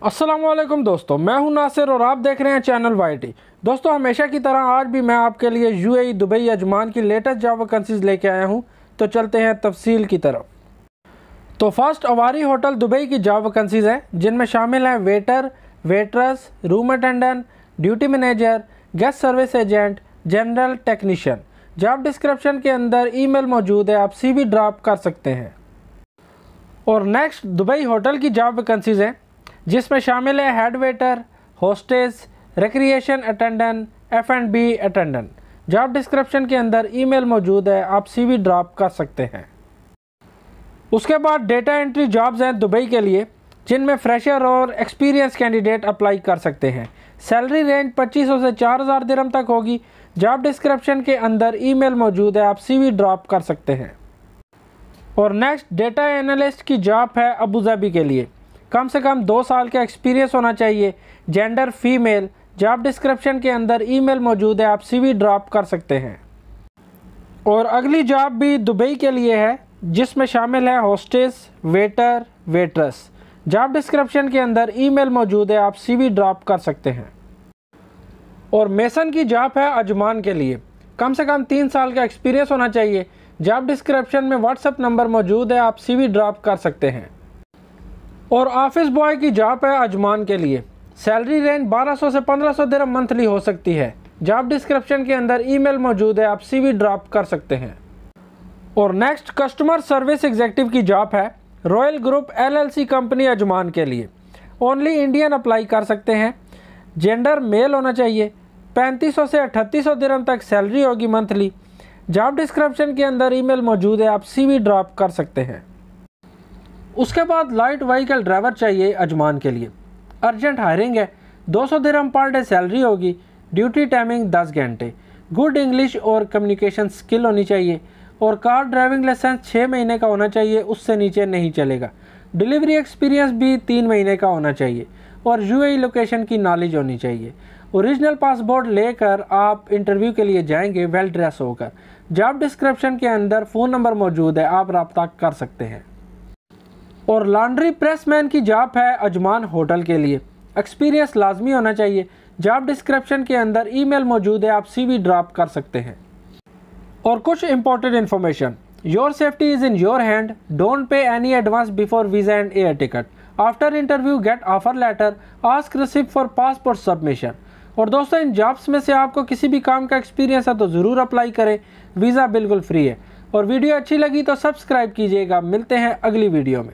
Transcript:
अस्सलामुअलैकुम दोस्तों, मैं हूं नासिर और आप देख रहे हैं चैनल YT। दोस्तों, हमेशा की तरह आज भी मैं आपके लिए UAE, दुबई, अजमान की लेटेस्ट जॉब वैकेंसीज लेके आया हूं। तो चलते हैं तफसील की तरफ। तो फर्स्ट, अवारी होटल दुबई की जॉब वैकेंसीज हैं, जिनमें शामिल हैं waiter, waitress, room attendant, duty manager, guest service agent, general technician. Job description के अंदर ईमेल मौजूद है, आप CV ड्रॉप कर सकते हैं। और नेक्स्ट, दुबई होटल की जॉब वैकेंसीज हैं, जिसमें शामिल है head waiter, hostess, recreation attendant, F&B attendant. Job description के अंदर ईमेल मौजूद है, आप CV ड्रॉप कर सकते हैं। उसके बाद डेटा एंट्री जॉब्स हैं दुबई के लिए, जिनमें फ्रेशर और एक्सपीरियंस कैंडिडेट अप्लाई कर सकते हैं। सैलरी रेंज 2500 से 4000 दिरहम तक होगी। जॉब डिस्क्रिप्शन के अंदर ईमेल मौजूद है, आप CV ड्रॉप कर सकते हैं। और नेक्स्ट, डेटा एनालिस्ट की जॉब है अबू धाबी के लिए। कम से कम 2 साल का एक्सपीरियंस होना चाहिए। Gender female. जॉब डिस्क्रिप्शन के अंदर ईमेल मौजूद है, आप CV ड्रॉप कर सकते हैं। और अगली जॉब भी दुबई के लिए है, जिसमें शामिल है hostess, waiter, waitress. Job description के अंदर ईमेल मौजूद है, आप CV ड्रॉप कर सकते हैं। और मेसन की जॉब है अजमान के लिए। कम से कम 3 साल का एक्सपीरियंस होना चाहिए। जॉब डिस्क्रिप्शन में WhatsApp नंबर मौजूद है, आप CV ड्रॉप कर सकते हैं। और ऑफिस बॉय की जॉब है अजमान के लिए। सैलरी रेंज 1200 से 1500 दिरहम मंथली हो सकती है। जॉब डिस्क्रिप्शन के अंदर ईमेल मौजूद है, आप CV ड्रॉप कर सकते हैं। और नेक्स्ट, कस्टमर सर्विस एग्जीक्यूटिव की जॉब है royal group LLC company Ajman के लिए। ओनली इंडियन अप्लाई कर सकते हैं। जेंडर मेल होना चाहिए। 3500 से 3800 दिरहम तक सैलरी होगी मंथली। जॉब डिस्क्रिप्शन के अंदर ईमेल मौजूद है, आप CV ड्रॉप कर सकते हैं। उसके बाद लाइट व्हीकल ड्राइवर चाहिए अजमान के लिए। अर्जेंट हायरिंग है। 200 दिरहम पर डे सैलरी होगी। ड्यूटी टाइमिंग 10 घंटे। गुड इंग्लिश और कम्युनिकेशन स्किल होनी चाहिए। और कार ड्राइविंग लाइसेंस 6 महीने का होना चाहिए, उससे नीचे नहीं चलेगा। डिलीवरी एक्सपीरियंस भी 3 महीने का होना चाहिए। और UAE लोकेशन की नॉलेज होनी चाहिए। ओरिजिनल पासपोर्ट लेकर आप इंटरव्यू के लिए जाएंगे वेल ड्रेस होकर। जॉब डिस्क्रिप्शन के अंदर फ़ोन नंबर मौजूद है, आप रब्ता कर सकते हैं। और लॉन्ड्री प्रेसमैन की जॉब है अजमान होटल के लिए। एक्सपीरियंस लाजमी होना चाहिए। जॉब डिस्क्रिप्शन के अंदर ईमेल मौजूद है, आप CV ड्रॉप कर सकते हैं। और कुछ important information. Your safety is in your hand. Don't pay any advance before visa and air ticket. After interview get offer letter. Ask receipt for passport submission. और दोस्तों, इन जॉब्स में से आपको किसी भी काम का एक्सपीरियंस है तो ज़रूर अप्लाई करें। वीज़ा बिल्कुल फ्री है। और वीडियो अच्छी लगी तो सब्सक्राइब कीजिएगा। मिलते हैं अगली वीडियो में।